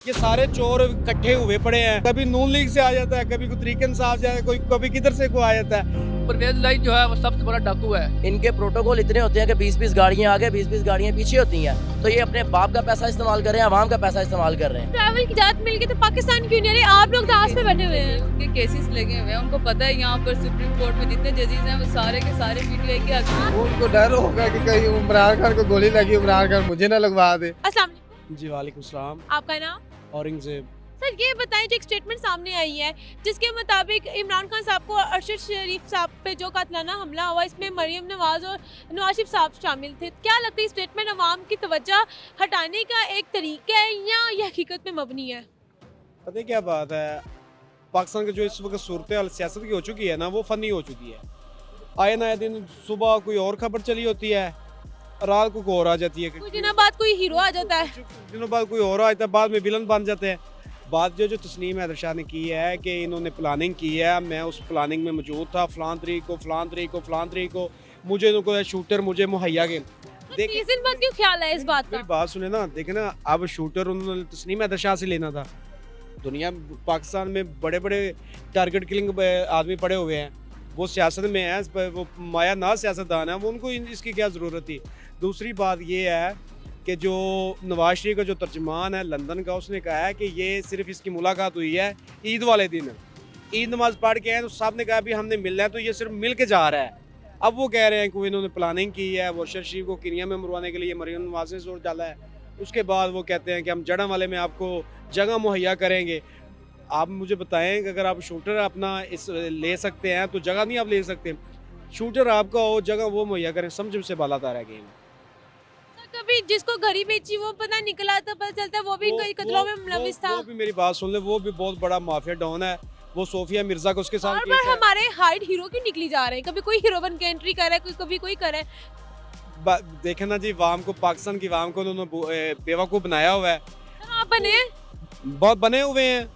ये सारे चोर इकट्ठे हुए पड़े हैं। कभी नून लीग से आ जाता है, कभी कोई तरीके इंसाफ से कोई, कभी किधर से कोई आ जाता है। परवेज लाइन जो है वो सबसे बड़ा डाकू है। इनके प्रोटोकॉल इतने होते हैं कि 20-20 गाड़ियां आगे 20-20 गाड़ियां पीछे होती हैं, तो ये अपने बाप का पैसा इस्तेमाल कर रहे हैं, आवाम का पैसा इस्तेमाल कर रहे हैं। ट्रैवल की इजाजत मिल गई तो पाकिस्तान क्यों नहीं आ रहे? आप लोग दास पे बैठे हुए हैं। उनके केसेस लगे हुए हैं, उनको पता है यहाँ पर सुप्रीम कोर्ट में जितने जजेस हैं वो सारे के सारे पीटीआई के हक में। उनको डर होगा कि कहीं इमरान खान को गोली लगी, इमरान खान मुझे ना लगवा दे। अस्सलाम वालेकुम। जी वालेकुम सलाम। आपका नाम? औरंगजेब। सर ये बताएं, जो एक स्टेटमेंट सामने आई है जिसके मुताबिक इमरान खान साहब को अरशद शरीफ साहब पे जो कातलाना हमला हुआ, इसमें मरियम नवाज और नवाज शरीफ साहब शामिल थे। क्या लगता है स्टेटमेंट अवाम की तवज्जो हटाने का एक तरीका है या ये हकीकत में मबनी है? पता है क्या बात है, पाकिस्तान की जो इस वक्त सूरत हाल सियासत की हो चुकी है ना, वो फनी हो चुकी है। आए नए दिन सुबह कोई और खबर चली होती है, रात को और आ जाती है, कुछ दिनों बाद कोई हीरो आ जाता है। कुछ दिनों बाद कोई और आ जाता है, बाद में विलन बन जाते हैं। बात जो तस्नीम हैदर शाह ने की है कि इन्होंने प्लानिंग की है, मैं उस प्लानिंग में मौजूद था, फलां तरीक को मुझे इनको शूटर मुझे मुहैया के देख। 30 दिन बाद क्यों ख्याल है इस बात का? मेरी बात सुने ना, देखे ना, अब शूटर उन्होंने तस्नीम हैदर शाह से लेना था। दुनिया पाकिस्तान में बड़े बड़े टारगेट किलिंग आदमी पड़े हुए हैं, वो सियासत में है, वो माया ना सियासतदान है, वो उनको इसकी क्या ज़रूरत थी। दूसरी बात ये है कि जो नवाज शरीफ का जो तर्जमान है लंदन का, उसने कहा है कि ये सिर्फ इसकी मुलाकात हुई है ईद वाले दिन, ईद नमाज पढ़ के आए तो साहब ने कहा भी हमने मिलना है, तो ये सिर्फ मिल के जा रहा है। अब वो कह रहे हैं कि इन्होंने प्लानिंग की है, वो अरशद शरीफ को किनिया में मरवाने के लिए मरियम नवाज ने जोर डाला है। उसके बाद वो कहते हैं कि हम जड़ा वाले में आपको जगह मुहैया करेंगे। आप मुझे बताएं कि अगर आप शूटर अपना इस ले सकते हैं तो जगह नहीं आप ले सकते। शूटर आपका हो, जगह वो मुहैया करें, समझ से बाला तारा गेम। कभी जिसको घड़ी बेची वो पता निकला तो पता चलता है वो भी कई कत्लों में मुलविस था। वो भी मेरी बात सुन ले, वो भी बहुत बड़ा माफिया डॉन है। वो सोफिया मिर्जा को उसके साथ और पर हमारे हाइड हीरो की निकली जा रहे हैं, कभी कोई हीरो बन के एंट्री कर रहा है, कभी कोई कर रहा है। देखे ना जी, वाम को, पाकिस्तान की वाम को उन्होंने बेवकूफ़ बनाया हुआ है। आप बने बहुत बने हुए हैं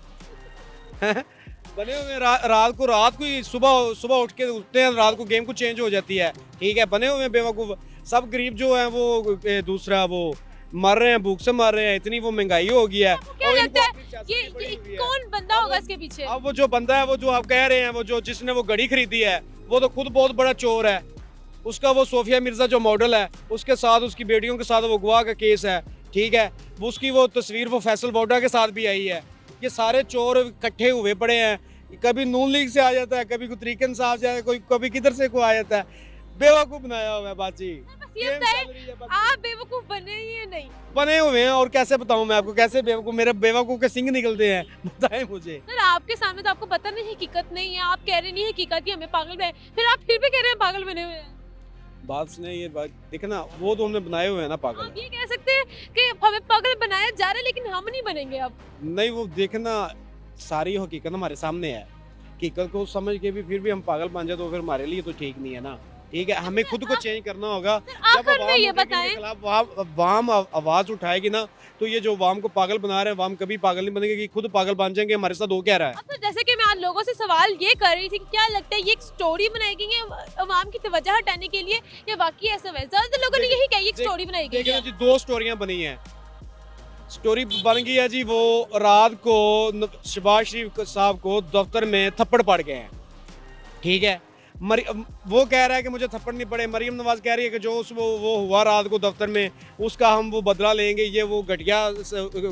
बने हुए हैं। रात को ही सुबह उठ के उठते हैं, रात को गेम को चेंज हो जाती है। ठीक है, बने हुए हैं बेवकूफ़। सब गरीब जो हैं वो दूसरा वो मर रहे हैं, भूख से मर रहे हैं, इतनी वो महंगाई हो गई है। क्या लगता है ये कौन बंदा होगा इसके पीछे? अब वो जो बंदा है, वो जो आप कह रहे हैं, वो जो जिसने वो घड़ी खरीदी है, वो तो खुद बहुत बड़ा चोर है। उसका वो सोफिया मिर्जा जो मॉडल है, उसके साथ उसकी बेटियों के साथ वो गवाह का केस है। ठीक है, वो उसकी वो तस्वीर वो फैसल वोडा के साथ भी आई है। ये सारे चोर इकट्ठे हुए पड़े हैं। कभी नून लीग से आ जाता है, कभी कोई तरीके इंसाफ से कोई, कभी किधर से कोई आ जाता है। बेवकूफ़ बनाया हुआ है बाजी। आप बेवकूफ बने ही या नहीं? बने हुए हैं, और कैसे बताऊं मैं आपको, कैसे बेवकूफ़, मेरे बेवकूफ़ के सिंग निकलते हैं, बताएं मुझे। सर आपके सामने तो आपको पता नहीं हकीकत नहीं है, आप कह रहे नहीं हकीकत की हमें पागल बने, फिर आप फिर भी कह रहे हैं पागल बने हुए हैं। बात सुने, ये बात देखे ना, वो तो हमने बनाए हुए हैं ना पागल। आप ये कह सकते हैं कि हमें पागल बनाया जा रहा है लेकिन हम नहीं बनेंगे अब। नहीं, वो देखे ना, सारी हकीकत हमारे सामने है। हकीकत को समझ के भी फिर भी हम पागल बन जाए तो फिर हमारे लिए तो ठीक नहीं है ना। ठीक है, हमें खुद को चेंज करना होगा। जब आखिर में ये बताएं, वाम आवाज उठाएगी ना, तो ये जो वाम को पागल बना रहे हैं, वाम कभी पागल नहीं बनेंगे, कि खुद पागल बन जाएंगे। हमारे साथ हो क्या रहा है। अब तो जैसे कि मैं आज लोगों से सवाल ये कर रही थी कि क्या लगता है ये एक स्टोरी बनाई गई है अवाम की तवज्जो हटाने के लिए या वाकई ऐसा है? ज्यादातर लोगों ने यही कहा एक स्टोरी बनाई गई है। जी, दो स्टोरियां बनी हैं। स्टोरी बन गई है जी, वो रात को शहबाज शरीफ साहब को दफ्तर में थप्पड़ पड़ गए हैं। ठीक है, वो कह रहा है कि मुझे थप्पड़ नहीं पड़े। मरियम नवाज कह रही है कि जो वो हुआ रात को दफ्तर में, उसका हम वो बदला लेंगे, ये वो घटिया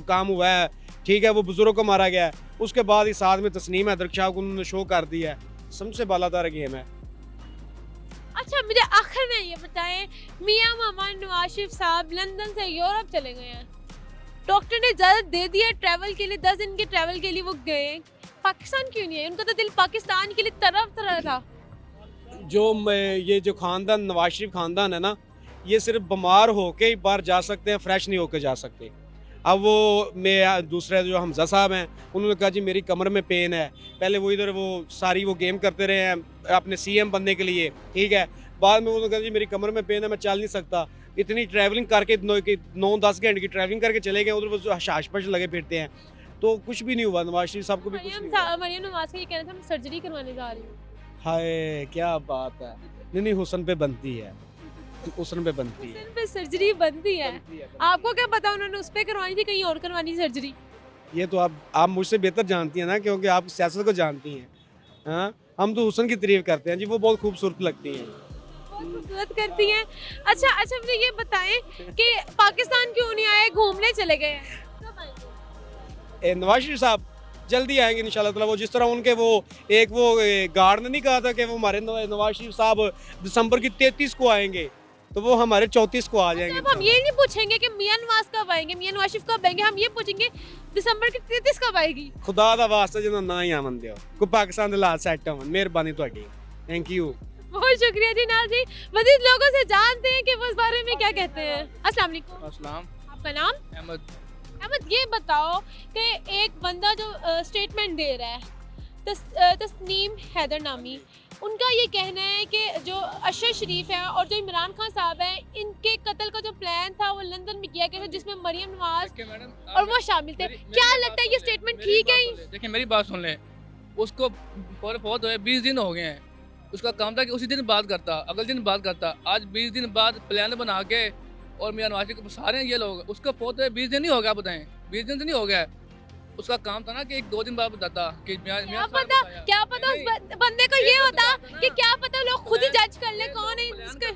काम हुआ है। ठीक है, वो बुजुर्ग को मारा गया है। उसके बाद इस साथ में तस्नीम हैदर शाह को उन्होंने शो कर दिया है। सबसे बालादार गेम है। अच्छा मुझे आखिर में ये बताएं, मियां मोहम्मद नवाज शरीफ साहब लंदन से यूरोप चले गए हैं, डॉक्टर ने इजाजत दे दी है ट्रैवल के लिए, 10 दिन के ट्रैवल के लिए वो गए। पाकिस्तान क्यों नहीं है? उनका तो दिल पाकिस्तान के लिए तरफ था। जो ये जो खानदान नवाज शरीफ खानदान है ना, ये सिर्फ बीमार होके ही बाहर जा सकते हैं, फ्रेश नहीं होके जा सकते। अब वो मैं दूसरे जो हमजा साहब हैं, उन्होंने कहा जी मेरी कमर में पेन है। पहले वो इधर वो सारी वो गेम करते रहे हैं अपने सीएम बनने के लिए। ठीक है, बाद में उन्होंने कहा जी मेरी कमर में पेन है, मैं चल नहीं सकता। इतनी ट्रैवलिंग करके 9-10 घंटे की ट्रैवलिंग करके चले गए, उधर वो हशाश-पश लगे फिरते हैं, तो कुछ भी नहीं हुआ। नवाज शरीफ साहब को भी कुछ नहीं हुआ। मरियम नवाज का ये कहना था मैं सर्जरी करवाने जा रही हूँ। हाय क्या बात है। नहीं, हुस्न पे बनती है, हुस्न पे बनती है। हुस्न पे सर्जरी बनती है। आपको क्या पता उन्होंने उस पे करवानी थी, कहीं और करवानी सर्जरी? ये तो आप मुझसे बेहतर जानती हैं ना, क्योंकि आप सियासत को जानती हैं। हाँ, हम तो हुसन की तारीफ करते हैं जी, वो बहुत खूबसूरत लगती हैं। बहुत खूबसूरत करती हैं। अच्छा मुझे ये बताएं कि पाकिस्तान क्यों नहीं आए, घूमने चले गए हैं, कब आएंगे? नवाज शरीफ साहब जल्दी आएंगे इंशाल्लाह ताला। वो जिस तरह उनके वो गार्ड ने नहीं कहा था कि वो हमारे नवाज शरीफ साहब दिसंबर की 33 को आएंगे, तो वो हमारे 34 को आ जाएंगे। अब हम ये नहीं पूछेंगे कि मियां नवाज कब आएंगे, मियां नवाज शरीफ कब आएंगे, हम ये पूछेंगे दिसंबर की 33 कब आएगी। खुदा दा वास्ता जिन्हों ना ही आवन दियो, को पाकिस्तान दे हालात सैट होवन, मेहरबानी ਤੁਹਾਡੀ। Thank you. बहुत शुक्रिया जी नाज जी। मजीद लोगों से जानते हैं कि वो इस बारे में क्या कहते हैं। अस्सलाम वालेकुम। अस्सलाम। आपका नाम? अहमद। अहमद, ये बताओ कि एक बंदा जो स्टेटमेंट दे रहा है, तस्नीम हैदर नामी, उनका ये कहना है कि जो अरशद शरीफ है और जो इमरान खान साहब हैं, इनके कत्ल का जो प्लान था वो लंदन में किया गया था, जिसमें मरियम नवाज और वो शामिल थे। क्या लगता है ये स्टेटमेंट ठीक है? देखिए मेरी बात सुन लें, उसको बहुत 20 दिन हो गए हैं। उसका काम था कि उसी दिन बात करता, अगले दिन बात करता। आज 20 दिन बाद प्लान बना के और मियां नवाज को सारे हैं ये लोग, उसका फोत 20 दिन नहीं हो गया, बताएं 20 दिन से नहीं हो गया। उसका काम था ना कि 1-2 दिन बाद बताता कि क्या पता उस बंदे को ये होता कि क्या पता लोग खुद ही जज कर ले कौन है इसके।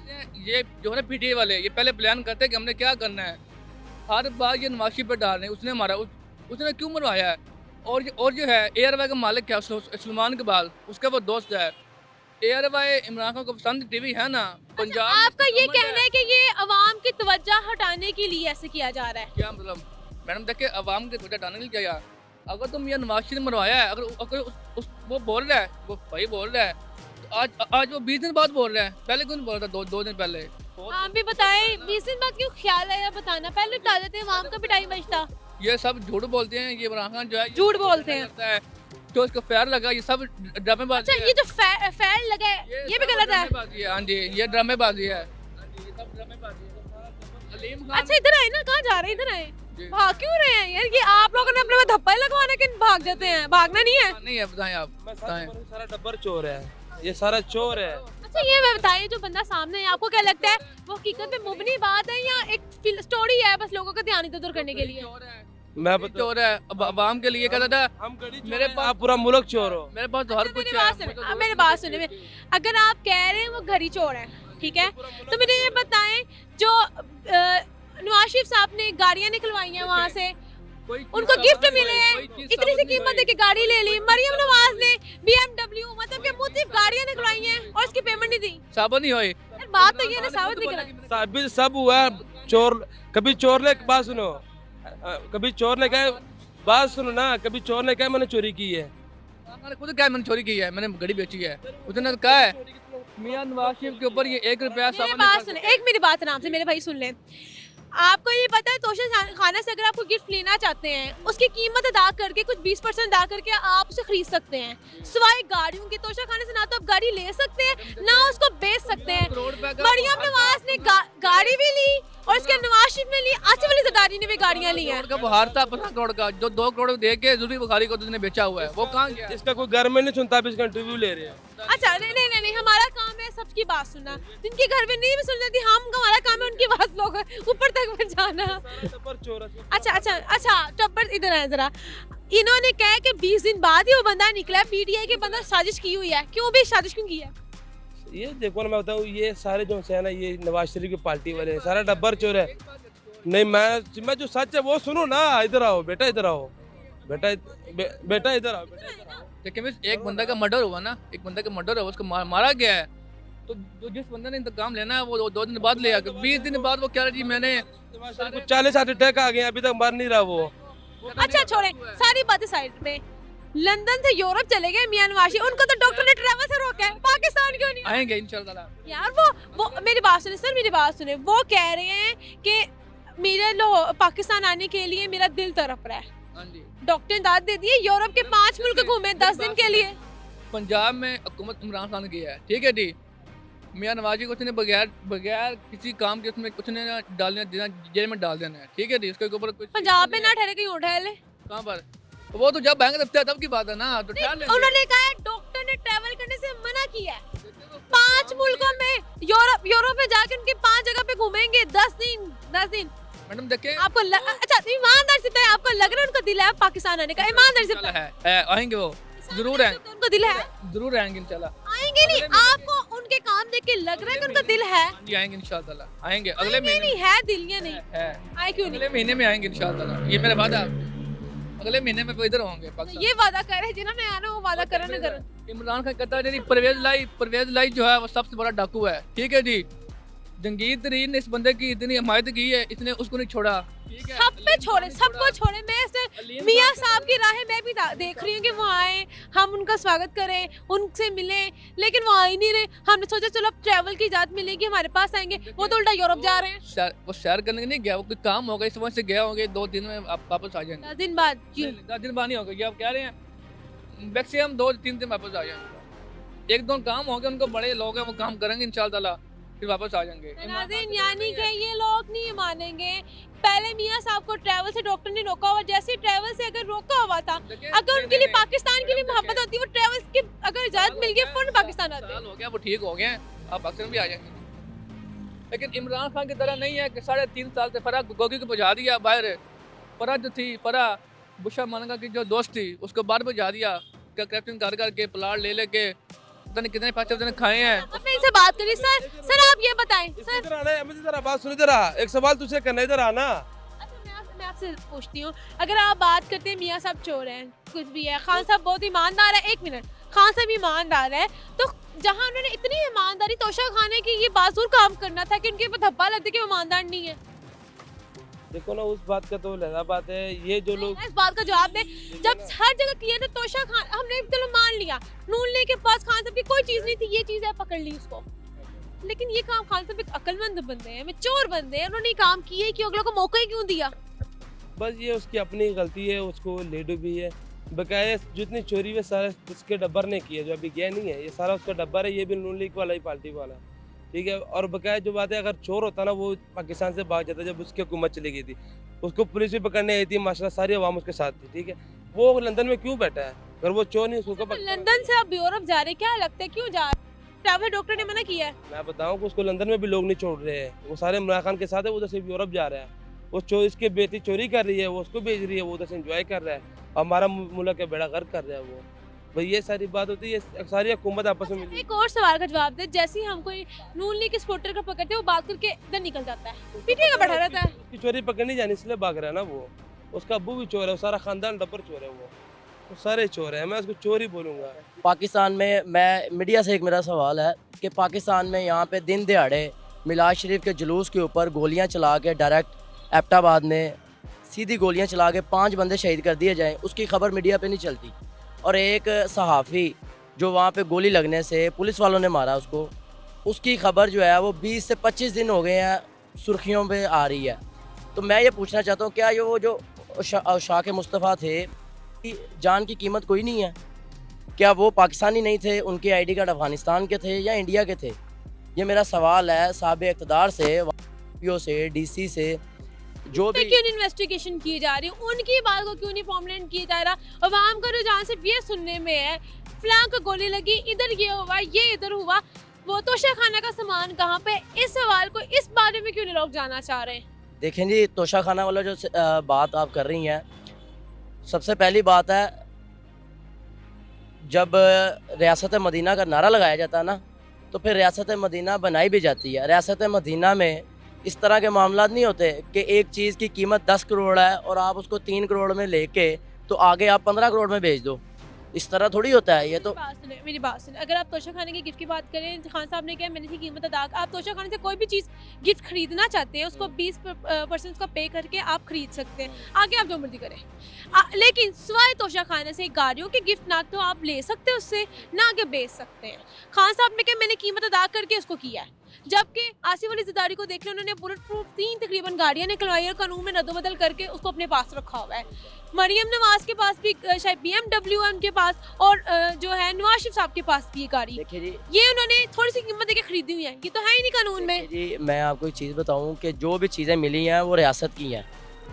ये जो है ना पीटीआई वाले, ये पहले प्लान करते हैं कि हमने क्या करना है। हर बार ये नवाज शरीफ पर डाल रहे हैं, उसने मारा, उसने क्यों मरवाया है। और जो है एयरवाई का मालिक क्या सलमान इकबाल, उसका वो दोस्त है। एयरवाई इमरान खान को पसंद टीवी है ना पंजाब। आपका ये कहना है कि ये अवाम की तवज्जो हटाने के लिए ऐसे किया जा रहा है? क्या मतलब मैडम, देखिए अवाम के वजह हटाने के लिए क्या यार। अगर तुम ये नवाज शरीफ ने मरवाया है, अगर वो बोल रहा है, वो भाई बोल रहा है, तो आज वो 20 दिन बाद बोल रहा है, पहले क्यों नहीं बोल रहा था 2 दिन पहले। आप भी बताएं 20 दिन बाद क्यों ख्याल आया बताना, पहले बता देते हैं, अवाम का भी टाइम बचता। ये सब झूठ बोलते हैं, ये इमरान खान जो है झूठ बोलते हैं, जो इसको फैर लगा, ये सब ड्रामेबाजी अच्छा है। ये जो फैल लगा है ये भी गलत है। हाँ जी, ये ड्रामेबाजी है। हाँ जी, ये सब ड्रामेबाजी है। अलीम खान। अच्छा इधर आए ना, कहाँ जा रहे हैं, इधर आए, भाग क्यों रहे हैं यार? ये आप लोगों ने अपने में धप्पा ही लगवाना कि भाग जाते हैं, भागना नहीं है। नहीं है, बताएं आप बताएं। सारा डब्बर चोर है, ये सारा चोर है। अच्छा ये मैं बताइए, जो बंदा सामने है आपको क्या लगता है वो हकीकत में मुबनी बात है या एक स्टोरी है बस लोगों का ध्यान इधर उधर करने के लिए? मैं बता, चोर है, अब अवाम के लिए कहता था हम गड़ी मेरे पास आप पूरा मुल्क चोर हो। मेरे पास तो हर कुछ है। मेरी बात सुनिए, अगर आप कह रहे हैं वो घड़ी चोर है, ठीक है, तो मुझे ये बताएं जो नवाज शरीफ साहब ने गाड़ियां निकलवाई हैं वहाँ से, उनको गिफ्ट मिले हैं, इतनी सी कीमत है कि गाड़ी ले ली। मरियम नवाज ने BMW मतलब के मुख्तलिफ गाड़ियां निकलवाई हैं और उसकी पेमेंट नहीं दी। साबित नहीं हुई। यार बात तो ये ना साबित नहीं करा। साबित सब हुआ है। चोर कभी चोर ने बात सुनो, कभी चोर ने कहा बात सुनो ना, कभी चोर ने कहा मैंने चोरी की है। मैंने खुद कहा मैंने चोरी की है, मैंने गाड़ी बेची है। उसने कहा है मियां नवाज शरीफ के ऊपर ये 1 रुपया मेरी बात सुने, एक मेरी बात आराम से मेरे भाई सुन ले। आपको ये पता है तोशा खाना से अगर आपको गिफ्ट लेना चाहते हैं, उसकी कीमत अदा करके कुछ 20% अदा करके आप उसे खरीद सकते हैं। सिवाय गाड़ियों के तोशा खाने से ना तो आप गाड़ी ले सकते हैं ना उसको बेच सकते हैं। मरियम नवाज ने गाड़ी भी ली और उसके नवाज शरीफ ने ली, आसिफ अली जरदारी ने भी गाड़ियां ली हैं। का बुहार था 50 करोड़ का, जो 2 करोड़ दे के जुल्फी बुखारी को तुमने बेचा हुआ है, वो कहाँ गया? इसका कोई घर में नहीं सुनता, अब इसका इंटरव्यू ले रहे हैं। अच्छा नहीं, हमारा काम है सबकी बात सुनना, जिनके घर में नहीं भी सुन लेती हम, हमारा काम है उनकी बात लोग ऊपर तक पहुंचाना। अच्छा टब्बर इधर आए जरा। इन्होंने कहा कि 20 दिन बाद ही वो बंदा निकला है, पीटीआई के बंदा साजिश की हुई है। क्यों भी साजिश क्यों की है? ये देखो ना, मैं बताऊँ, ये सारे जो है ना, ये नवाज शरीफ की पार्टी वाले हैं, सारा डब्बर चोर है। नहीं मैं जो सच है वो सुनो ना, इधर आओ बेटा, इधर आओ बेटा, बेटा इधर आओ। देखिए एक बंदा का मर्डर हुआ ना, एक बंदा का मर्डर हुआ, उसको मारा गया है, तो जिस बंदे ने इंतकाम लेना है वो 2 दिन बाद ले आके 20 दिन बाद वो कह रहा जी मैंने 40 अटैक आ गए, अभी तक मर नहीं रहा वो। अच्छा छोड़े सारी बातें साइड में। लंदन से यूरोप चले गए मियां नवाज शरीफ, उनको तो डॉक्टर ने ट्रैवल से रोका है, पाकिस्तान क्यों नहीं आएंगे इंशाल्लाह। यार वो मेरी बात सुने सर, मेरी बात सुने। वो कह रहे हैं कि मेरे पाकिस्तान आने के लिए मेरा दिल तड़प रहा है। हाँ जी, डॉक्टर ने दाद दे दिए, यूरोप के 5 मुल्क घूमे 10 दिन के लिए। पंजाब में हुकूमत इमरान खान की है, ठीक है जी। मियां नवाज जी को उसने बगैर किसी काम के उसमें कुछ ने डालने देना, जेल में डाल देना है, ठीक है जी। उसके ऊपर कुछ पंजाब में ना ठहरे कहीं और ठहर ले। कहाँ पर? वो तो जब बैंक दफ्तर तब की बात है ना, तो ठहर लेंगे। उन्होंने कहा है डॉक्टर ने ट्रैवल करने से मना किया है। 5 मुल्कों में यूरोप में जाकर उनके 5 जगह पे घूमेंगे 10 दिन। मैडम देखें आपको अच्छा ईमानदार से बताएं, आपको लग रहा है उनको दिल है पाकिस्तान आने का? ईमानदार से इंशाल्लाह बताएं। है आएंगे वो जरूर आएंगे, तो उनको दिल है? जरूर आएंगे इंशाल्लाह। आएंगे नहीं, आपको उनके काम देख के लग रहा है कि उनका दिल है? जी आएंगे इंशाल्लाह, आएंगे अगले आएंगे महीने नहीं, है दिल या नहीं? है आए क्यों अगले नहीं? महीने में आएंगे इंशाल्लाह, ये मेरा वादा है। अगले महीने में वो इधर होंगे पाकिस्तान। ये वादा कर रहे हैं जिन्होंने आना वो वादा करो ना करो। इमरान खान कहता है जी परवेज लाई जो है वो सबसे बड़ा डाकू है, ठीक है जी। जंगीर तरीन ने इस बंदे की इतनी हिमायत की है, इसने उसको नहीं छोड़ा, ठीक है। सब पे छोड़े, सबको छोड़े। मैं अलीम मियाँ साहब साहब की राहें मैं भी देख रही हूँ कि वो आए, हम उनका स्वागत करें, उनसे मिलें, लेकिन वो आ ही नहीं रहे। हमने सोचा चलो अब ट्रैवल की इजाजत मिलेगी, हमारे पास आएंगे, वो तो उल्टा यूरोप जा रहे हैं। वो सैर करने नहीं गया, वो कोई काम होगा इस वजह से गया होंगे, 2 दिन में आप वापस आ जाएंगे। 10 दिन बाद क्यों? 10 दिन बाद नहीं होगा, ये आप कह रहे हैं मैक्सिमम 2-3 दिन वापस आ जाएंगे। 1-2 काम होंगे, उनको बड़े लोग हैं वो काम करेंगे इंशाल्लाह, फिर वापस आ जाएंगे। नाज़रीन, यानी कि ये लोग नहीं मानेंगे। पहले मियाँ साहब को ट्रैवल से डॉक्टर ने रोका हुआ, जैसे ट्रैवल से अगर रोका हुआ था, अगर उनके लिए पाकिस्तान के लिए मोहब्बत होती, वो ट्रैवल की अगर इजाजत मिल गई फौरन पाकिस्तान आते। साल हो गया, वो ठीक हो गए हैं, आप पाकिस्तान भी आ जाएंगे। लेकिन इमरान खान की तरह नहीं है कि 3.5 साल से फराह गोगी को पहुँचा दिया बाहर। फराह जो थी, फराह बुशा मानगा की जो दोस्त थी, उसको बाहर पहुँचा दिया, कैप्टन कर करके प्लाट ले लेके पता नहीं कितने पैसे उसने खाए हैं। अपने इनसे बात करिए। सर आप ये बताएं सर। इधर आना है, मुझे जरा बात सुन, इधर आ, एक सवाल तुझसे करना है, इधर आना। अच्छा मैं आपसे पूछती हूँ, अगर आप बात करते हैं मियाँ साहब चोर हैं, कुछ भी है, खान साहब बहुत ईमानदार है, 1 मिनट, खान साहब ईमानदार है, तो जहाँ उन्होंने इतनी ईमानदारी तोशा खाने की, ये बाजूर काम करना था कि उनके ऊपर धब्बा लगता कि वो ईमानदार नहीं है। देखो ना, उस बात का तो लहजा बात है, ये जो लोग इस बात का जवाब दे। जब हर जगह किया था तोशा खान, हमने चलो मान लिया, नून लीग के पास खान साहब की कोई चीज नहीं थी, ये चीज है पकड़ ली उसको, लेकिन ये काम खान साहब एक अक्लमंद बंदे हैं, चोर बंदे हैं, उन्होंने काम किए कि अगलों को मौका ही क्यों दिया? बस ये उसकी अपनी गलती है, उसको लेडो भी है। बकाया जितनी चोरी है सारा उसके डब्बर ने की है, जो अभी गया नहीं है, ये सारा उसका डब्बर है, ये भी नून लीग वाला ही पार्टी वाला, ठीक है। और बकाया जो बात है, अगर चोर होता ना वो पाकिस्तान से भाग जाता जब उसकी हुकूमत चली गई थी, उसको पुलिस भी पकड़ने आई थी, माशाल्लाह सारी अवाम उसके साथ थी, ठीक है। वो लंदन में क्यों बैठा है? अगर वो चोर नहीं, उसको कब लंदन से आप यूरोप जा रहे, क्या लगता है क्यों जा रहे? ट्रैवल डॉक्टर ने मना किया है। मैं बताऊं कि उसको लंदन में भी लोग नहीं छोड़ रहे हैं, वो सारे इमरान खान के साथ है, वो उधर से यूरोप जा रहा है, वो इसकी बेटी चोरी कर रही है, वो उसको भेज रही है, वो उधर से एंजॉय कर रहा है, और हमारा मुल्क का बेड़ा गर्क कर रहा है वो। भाई ये सारी बात होती है, सारी हुकूमत आपस में मिली। एक और सवाल का जवाब दे। जैसे ही हम कोई नून लीग के सपोर्टर को पकड़ते हैं, वो बात करके इधर निकल जाता है, पीछे का बैठा रहता है। उसकी चोरी पकड़नी जानी इसलिए भाग रहा है ना वो, उसका अब्बू भी चोर है, वो सारा खानदान डब्बर चोर है, वो सारे चोर है, मैं उसको चोर ही बोलूँगा। पाकिस्तान में मैं मीडिया से एक मेरा सवाल है कि पाकिस्तान में यहाँ पे दिन दिहाड़े मिलाद शरीफ के जुलूस के ऊपर गोलियाँ चला के डायरेक्ट एबटाबाद में सीधी गोलियाँ चला के 5 बंदे शहीद कर दिए जाएँ, उसकी खबर मीडिया पे नहीं चलती। और एक सहाफ़ी जो वहाँ पे गोली लगने से पुलिस वालों ने मारा उसको, उसकी खबर जो है वो 20 से 25 दिन हो गए हैं सुर्खियों पे आ रही है। तो मैं ये पूछना चाहता हूँ, क्या ये वो जो शाह मुस्तफ़ा थे कि जान की कीमत कोई नहीं है? क्या वो पाकिस्तानी नहीं थे, उनके आईडी कार्ड अफ़गानिस्तान के थे या इंडिया के थे? ये मेरा सवाल है साबिक़ इक़्तिदार से, पीओ से, डीसी से, जो भी क्यों इन्वेस्टिगेशन की जा रही है, उनकी बात को क्यों नहीं परमानेंट किया जा रहा? अवाम का रुझान सिर्फ ये सुनने में है, फलां को गोली लगी, इधर ये हुआ, ये इधर हुआ, वो तोशा खाना का सामान कहाँ पे? इस सवाल को, इस बारे में क्यों नहीं लोग जानना चाह रहे हैं? देखें जी, तोशा खाना वाला जो बात आप कर रही हैं, सबसे पहली बात है, जब रियासत मदीना का नारा लगाया जाता है ना, तो फिर रियासत मदीना बनाई भी जाती है। रियासत मदीना में इस तरह के मामला नहीं होते कि एक चीज़ की कीमत 10 करोड़ है और आप उसको 3 करोड़ में लेके तो आगे आप 15 करोड़ में बेच दो, इस तरह थोड़ी होता है ये तो। मेरी बात सुने, अगर आप तोशा खाने की गिफ्ट की बात करें, खान साहब ने कहा मैंने इसकी कीमत अदा, आप तोशा खाने से कोई भी चीज़ गिफ्ट खरीदना चाहते हैं, उसको 20% उसका पे करके आप खरीद सकते हैं, आगे आप जो मर्जी करें। लेकिन सिवाय तोशा खाने से गाड़ियों की गिफ्ट ना तो आप ले सकते हैं उससे, ना आगे बेच सकते हैं। खान साहब ने कहा मैंने कीमत अदा करके उसको किया है, जबकि आसिफ अली ज़रदारी को देख लें, उन्होंने बुलेट प्रूफ 3 तकरीबन गाड़ियाँ निकलवाई और कानून में रद्दबदल करके उसको अपने पास रखा हुआ है। मरियम नवाज के पास भी शायद BMW है उनके पास, और जो है नवाज शरीफ साहब के पास भी ये गाड़ी, देखिए जी, ये उन्होंने थोड़ी सी कीमत देके खरीदी हुई है, ये तो है ही नहीं कानून में। जी मैं आपको एक चीज़ बताऊं कि जो भी चीज़ें मिली हैं वो रियासत की हैं,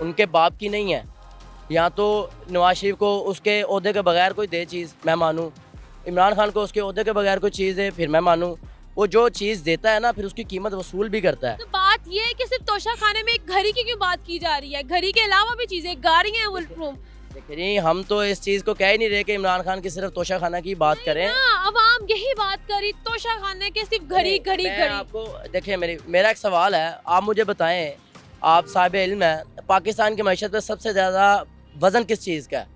उनके बाप की नहीं है। या तो नवाज शरीफ को उसके ओहदे के बगैर कोई दे चीज़, मैं मानूँ, इमरान खान को उसके ओहदे के बगैर कोई चीज़ दे, फिर मैं मानूँ। वो जो चीज़ देता है ना, फिर उसकी कीमत वसूल भी करता है। तो बात बात ये है कि सिर्फ तोशा खाने में एक घड़ी की क्यों बात की जा रही है? घड़ी के अलावा भी चीजें, गाड़ियां, बुलेट प्रूफ। देखिए जी, हम तो इस चीज़ को कह ही नहीं रहे कि इमरान खान की सिर्फ तोशा खाना की बात करें। हाँ, अवाम यही बात करी, तोशा खाने के सिर्फ घड़ी घड़ी मैं घड़ी। आपको देखिए, मेरा एक सवाल है, आप मुझे बताएं, आप साहिब इल्म है, पाकिस्तान की मैशत पे सबसे ज़्यादा वज़न किस चीज़ का है?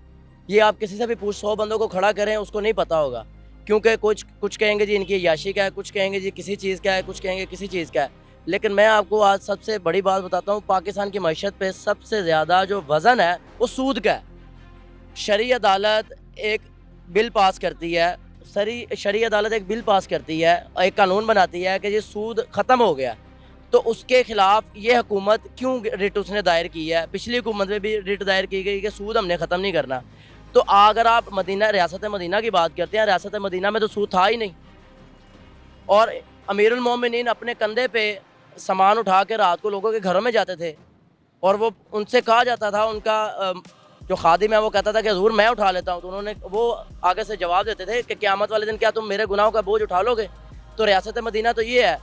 ये आप किसी से भी पूछ 100 बंदों को खड़ा करें, उसको नहीं पता होगा, क्योंकि कुछ कहेंगे जी इनकी याशी का है, कुछ कहेंगे जी किसी चीज़ का है, कुछ कहेंगे किसी चीज़ का है। लेकिन मैं आपको आज सबसे बड़ी बात बताता हूँ, पाकिस्तान की मैशत पे सबसे ज़्यादा जो वज़न है वो सूद का है। शरई अदालत एक बिल पास करती है, शरई अदालत एक बिल पास करती है, एक कानून बनाती है कि ये सूद ख़त्म हो गया, तो उसके ख़िलाफ़ ये हुकूमत क्यों रिट उसने दायर की है? पिछली हुकूमत में भी रिट दायर की गई कि सूद हमने ख़त्म नहीं करना। तो अगर आप रियासत मदीना की बात करते हैं, रियासत मदीना में तो सूद था ही नहीं, और अमीरुल मोमिनीन अपने कंधे पे सामान उठा के रात को लोगों के घरों में जाते थे, और वो उनसे कहा जाता था, उनका जो खादिम है वो कहता था कि हज़ूर मैं उठा लेता हूँ, तो उन्होंने वो आगे से जवाब देते थे कि क़यामत वाले दिन क्या तुम मेरे गुनाहों का बोझ उठा लोगे? तो रियासत मदीना तो ये है।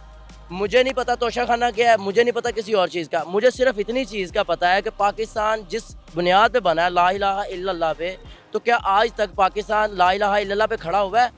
मुझे नहीं पता तोशा खाना क्या है, मुझे नहीं पता किसी और चीज़ का, मुझे सिर्फ इतनी चीज़ का पता है कि पाकिस्तान जिस बुनियाद पे बना है, ला इलाहा इल्लल्लाह पे, तो क्या आज तक पाकिस्तान ला इलाहा इल्लल्लाह पे खड़ा हुआ है?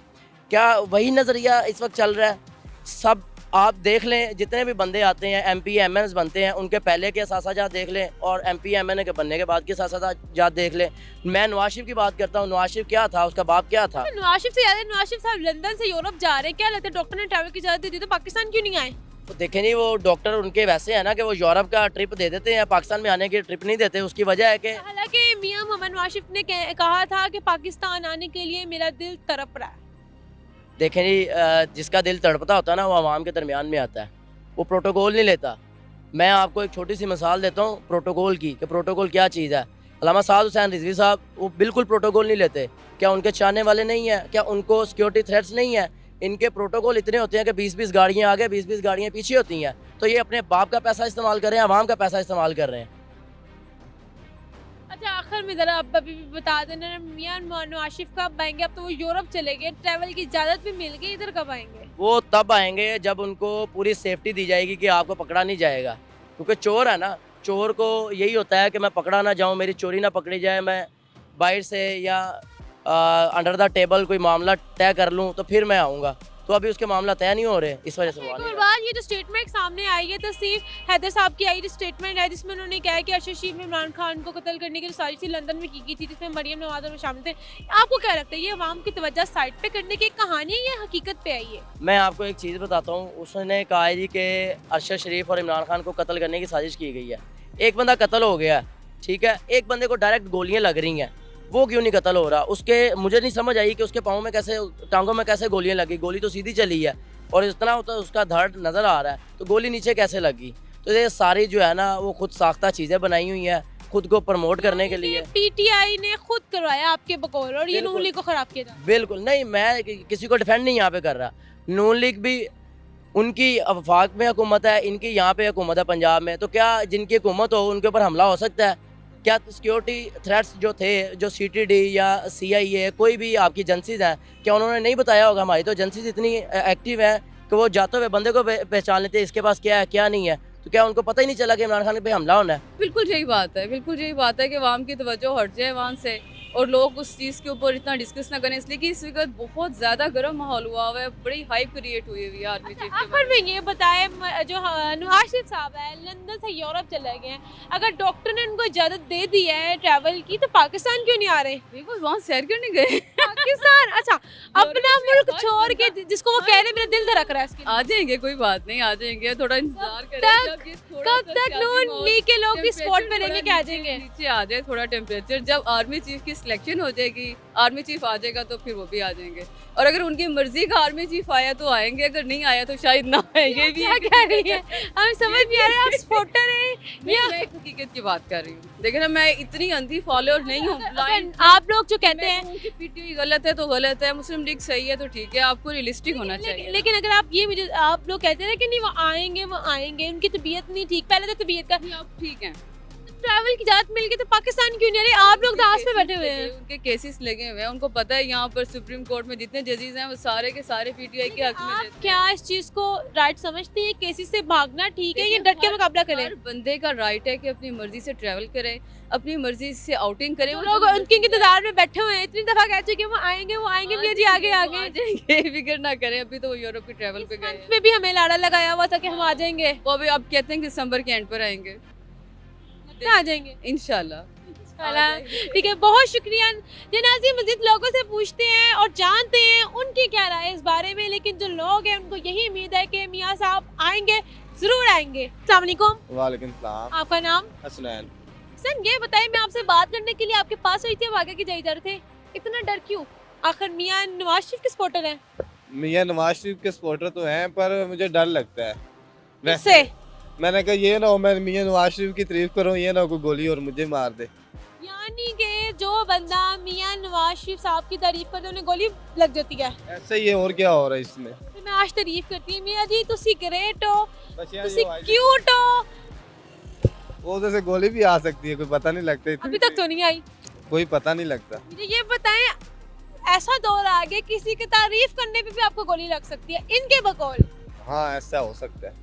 क्या वही नज़रिया इस वक्त चल रहा है? सब आप देख लें, जितने भी बंदे आते हैं, MP MNs बनते हैं, उनके पहले के असासाजात देख लें और MP MN के बनने के बाद के असासाजात देख लें। मैं नवाज शरीफ की बात करता हूँ, नवाज शरीफ क्या था, उसका बाप क्या था? नवाज शरीफ से याद है, नवाज शरीफ साहब लंदन से यूरोप जा रहे हैं, क्या लगता है डॉक्टर ने ट्रैवल की इजाजत दे दी तो पाकिस्तान क्यों नहीं आए? तो देखें नहीं, वो डॉक्टर उनके वैसे है ना कि वो यूरोप का ट्रिप दे देते हैं, पाकिस्तान में आने की ट्रिप नहीं देते। उसकी वजह है कि हालांकि मियां मोहम्मद नवाज शरीफ ने कहा था कि पाकिस्तान आने के लिए मेरा दिल तड़प रहा है। देखें जी, जिसका दिल तड़पता होता है ना, वो आवाम के दरमियान में आता है, वो प्रोटोकॉल नहीं लेता। मैं आपको एक छोटी सी मिसाल देता हूँ प्रोटोकॉल की, कि प्रोटोकॉल क्या चीज़ है। अल्लामा साद हुसैन रिजवी साहब वो बिल्कुल प्रोटोकॉल नहीं लेते। क्या उनके चाहने वाले नहीं हैं? क्या उनको सिक्योरिटी थ्रेट्स नहीं है? इनके प्रोटोकॉल इतने होते हैं कि 20-20 गाड़ियाँ आगे, 20-20 गाड़ियाँ पीछे होती हैं। तो ये अपने बाप का पैसा इस्तेमाल कर रहे हैं, आवाम का पैसा इस्तेमाल कर रहे हैं। अच्छा, आखिर में ज़रा आप अभी भी बता देना, मियां नवाज शरीफ कब आएंगे? अब तो वो यूरोप चले गए, ट्रैवल की इजाज़त भी मिल गई, इधर कब आएंगे? वो तब आएंगे जब उनको पूरी सेफ्टी दी जाएगी कि आपको पकड़ा नहीं जाएगा, क्योंकि चोर है ना, चोर को यही होता है कि मैं पकड़ा ना जाऊँ, मेरी चोरी ना पकड़ी जाए, मैं बाहर से या अंडर द टेबल कोई मामला तय कर लूँ तो फिर मैं आऊँगा। तो अभी उसके मामला तय नहीं हो रहे, इस वजह से वो आ नहीं और रहा। बात ये जो स्टेटमेंट सामने आई है, तस्नीम हैदर साहब की आई जो स्टेटमेंट है, जिसमें उन्होंने कहा कि अरशद शरीफ ने इमरान खान को कत्ल करने की जो साजिश थी लंदन में की गई थी, जिसमें मरियम नवाज और शामिल थे। आपको क्या लगता है, ये अवाम की तवज्जो साइड पे करने की एक कहानी है या हकीकत पे आई है? मैं आपको एक चीज़ बताता हूँ, उसने कहा है जी कि अरशद शरीफ और इमरान खान को कत्ल करने की साजिश की गई है। एक बंदा कत्ल हो गया, ठीक है, एक बंदे को डायरेक्ट गोलियाँ लग रही हैं, वो क्यों नहीं कत्ल हो रहा? उसके मुझे नहीं समझ आई कि उसके पाँव में कैसे, टांगों में कैसे गोलियाँ लगी? गोली तो सीधी चली है और इतना होता उसका धड़ नज़र आ रहा है, तो गोली नीचे कैसे लगी? तो ये सारी जो है ना, वो खुद साख्ता चीज़ें बनाई हुई हैं खुद को प्रमोट करने के लिए। PTI ने खुद करवाया आपके बकौल, और ये बिल्कुल। नून लीग को खराब किया था। बिल्कुल नहीं, मैं किसी को डिफेंड नहीं यहाँ पे कर रहा। नून लीग भी उनकी वफाक में हुकूमत है, इनकी यहाँ पे हुकूमत है पंजाब में, तो क्या जिनकी हुकूमत हो उनके ऊपर हमला हो सकता है? क्या सिक्योरिटी थ्रेट्स जो थे, जो CTD या CIA कोई भी आपकी एजेंसीज हैं, क्या उन्होंने नहीं बताया होगा? हमारी तो एजेंसीज इतनी एक्टिव हैं कि वो जाते हुए बंदे को पहचान लेते हैं, इसके पास क्या है क्या नहीं है। तो क्या उनको पता ही नहीं चला कि इमरान खान पे हमला होना है? बिल्कुल यही बात है, बिल्कुल यही बात है कि अवाम की तवज्जो हट जाए वहाँ से और लोग उस चीज़ के ऊपर इतना डिस्कस ना करें, इसलिए कि इस वक्त बहुत ज़्यादा गर्म माहौल हुआ हुआ है, बड़ी हाइप क्रिएट हुई हुई है आर्मी चीफ के आखिर में ये बताए, जो नवाज शरीफ साहब है लंदन से यूरोप चले गए हैं, अगर डॉक्टर ने उनको इजाज़त दे दी है ट्रैवल की, तो पाकिस्तान क्यों नहीं आ रहे? बिल्कुल वहाँ सैर करने गए पाकिस्तान, अच्छा, अपना मुल्क छोड़ के, जिसको वो कह रहे मेरा दिल धड़क रहा है इसके लिए। आ जाएंगे, कोई बात नहीं, आ जाएंगे, थोड़ा इंतजार करें। जब ये थोड़ा कब सा तक सियासी नून माहौल, लीग के लोग भी स्पॉट पे टेम्परेचर रहेंगे थोड़ा कि आ जाएंगे? नीचे आ जाए थोड़ा टेम्परेचर, जब आर्मी चीफ की सिलेक्शन हो जाएगी, आर्मी चीफ आ जाएगा तो फिर वो भी आ जाएंगे। और अगर उनकी मर्जी का आर्मी चीफ आया तो आएंगे, अगर नहीं आया तो शायद ना आए। ये भी क्या कह रही है, हम समझ नहीं आ रहे, आप स्पॉटर हैं या मैं एक हकीकत की बात कर रही हूँ। देखिए ना, मैं इतनी अंधी फॉलोअर नहीं हूँ। अगर आप लोग जो कहते हैं, PTI गलत है तो गलत है, मुस्लिम लीग सही है तो ठीक है, आपको रियलिस्टिक होना चाहिए। लेकिन अगर आप ये मुझे, आप लोग कहते हैं ना कि नहीं वो आएंगे, उनकी तबीयत नहीं ठीक, पहले तो तबीयत का आप ठीक हैं, ट्रैवल की इजाजत मिल गई तो पाकिस्तान क्यों नहीं आ रहे? आप लोग दास पे बैठे हुए हैं। उनके केसेस लगे हुए हैं, उनको पता है यहाँ पर सुप्रीम कोर्ट में जितने जजेस हैं वो सारे के सारे पीटीआई के हक में आप रहते हैं। क्या इस चीज को राइट समझते हैं? केसेस से भागना ठीक है या डट के मुकाबला करें? हर बंदे का राइट है कि अपनी मर्जी से ट्रैवल करे, अपनी मर्जी से आउटिंग करे। जो और लोग जो उनके इंतजार में बैठे हुए हैं, इतनी दफा कह चुके हैं वो आएंगे भैया जी, आगे वो आगे। आ जाएंगे, फिक्र ना करें। अभी तो वो यूरोप की ट्रैवल पे गए हैं। में भी हमें लाड़ा लगाया हुआ था कि हम आ जाएंगे, वो अभी अब कहते हैं कि दिसंबर के एंड पर आएंगे आ जाएंगे इंशाल्लाह। ठीक है, बहुत शुक्रिया। जनाजी मजीद लोगों से पूछते हैं और जानते हैं उनकी क्या राय है इस बारे में, लेकिन जो लोग हैं उनको यही उम्मीद है कि मियाँ साहब आएंगे, जरूर आएंगे। अस्सलाम वालेकुम। वालेकुम सलाम। आपका नाम? हसनैन। सर ये बताइए, मैं आपसे बात करने के लिए आपके पास हुई थी, अब आगे की जाई जा रहे थे, इतना डर क्यों? आखिर मियाँ नवाज शरीफ के सपोर्टर हैं। मियाँ नवाज शरीफ के सपोर्टर तो हैं, पर मुझे डर लगता है। किससे? मैंने कहा ये ना हो मैं मियाँ नवाज शरीफ की तारीफ करूँ, ये ना हो कोई गोली और मुझे मार दे। यानी कि जो बंदा मियाँ नवाज शरीफ साहब की तारीफ करते उन्हें गोली लग जाती है। ऐसे ही है, और क्या हो रहा है इसमें? फिर मैं आज तारीफ करती हूँ मियाँ जी, तुसी ग्रेट हो, बस तुसी क्यूट हो। वो जैसे गोली भी आ सकती है, कोई पता नहीं लगता। अभी तक तो नहीं आई। कोई पता नहीं लगता। मुझे ये बताएं, ऐसा दौर आ गया किसी की तारीफ करने पे भी आपको गोली लग सकती है इनके बकौल? हाँ ऐसा हो सकता है।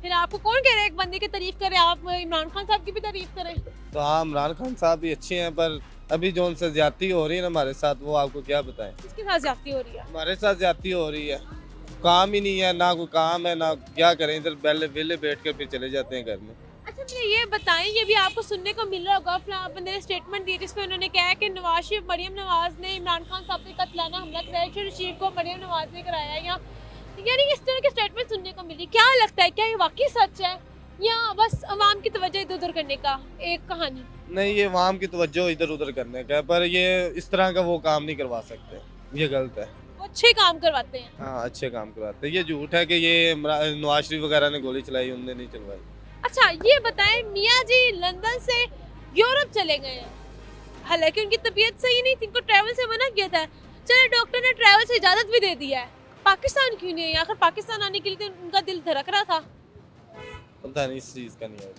फिर आपको कौन कह रहा है एक बंदे की तारीफ करें, आप इमरान खान साहब की भी तारीफ करें? तो हाँ, इमरान खान साहब भी अच्छे हैं, पर अभी जो उनसे ज्यादती हो रही है ना हमारे साथ, वो आपको क्या बताएं। किसके साथ ज्यादती हो रही है? हमारे साथ ज्यादती हो रही है, काम ही नहीं है, ना कोई काम है, ना क्या करें, इधर वेले बैठ कर फिर चले जाते हैं घर में। अच्छा मुझे ये बताएं, ये भी आपको सुनने को मिल रहा होगा, फलां बंदे ने स्टेटमेंट दी जिसमें उन्होंने कहा है कि नवाज शरीफ मरियम नवाज ने इमरान खान साहब पे कत्लाना हमला कराया, शरीफ को मरियम नवाज ने कराया, या यानी इस तरह के स्टेटमेंट सुनने को मिल रही। क्या लगता है, क्या ये वाकई सच है या बस अवाम की तवज्जो इधर उधर करने का एक कहानी? नहीं, ये आवाम की तवज्जो इधर उधर करने का है, पर ये इस तरह का वो काम नहीं करवा सकते, ये गलत है। वो अच्छे काम करवाते हैं। हाँ अच्छे काम करवाते हैं। ये झूठ है कि ये नवाज शरीफ वगैरह ने गोली चलाई, उनने नहीं चलवाई। अच्छा ये बताएं, मियाँ जी लंदन से यूरोप चले गए हैं, हालांकि उनकी तबीयत सही नहीं थी, उनको ट्रैवल से मना किया था, चलो डॉक्टर ने ट्रैवल से इजाज़त भी दे दिया है, पाकिस्तान क्यों नहीं है? आखिर पाकिस्तान आने के लिए तो उनका दिल धड़क रहा था। पता नहीं इस चीज़ का नहीं है,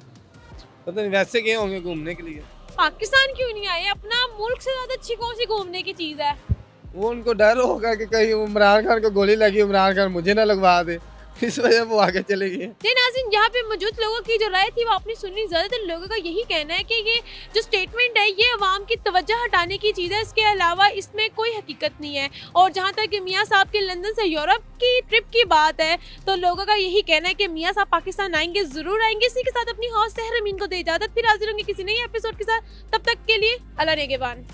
पता नहीं, वैसे गए होंगे घूमने के लिए। पाकिस्तान क्यों नहीं आए? अपना मुल्क से ज़्यादा अच्छी कौन सी घूमने की चीज़ है? वो उनको डर होगा कि कहीं इमरान खान को गोली लगी, इमरान खान मुझे ना लगवा दे, इस वजह वो आगे चले गए। नाज़रीन, यहाँ पे मौजूद लोगों की जो राय थी वो आपने सुनी। ज़्यादातर लोगों का यही कहना है कि ये जो स्टेटमेंट है ये अवाम की तवज्जो हटाने की चीज़ है, इसके अलावा इसमें कोई हकीकत नहीं है। और जहाँ तक मियाँ साहब के लंदन से यूरोप की ट्रिप की बात है तो लोगों का यही कहना है कि मियाँ साहब पाकिस्तान आएंगे, ज़रूर आएंगे। इसी के साथ अपनी हौस सहर अमीन को दे इजाज़त, फिर हाजिर होंगे किसी नए एपिसोड के साथ। तब तक के लिए अल्लाह नेगेबान।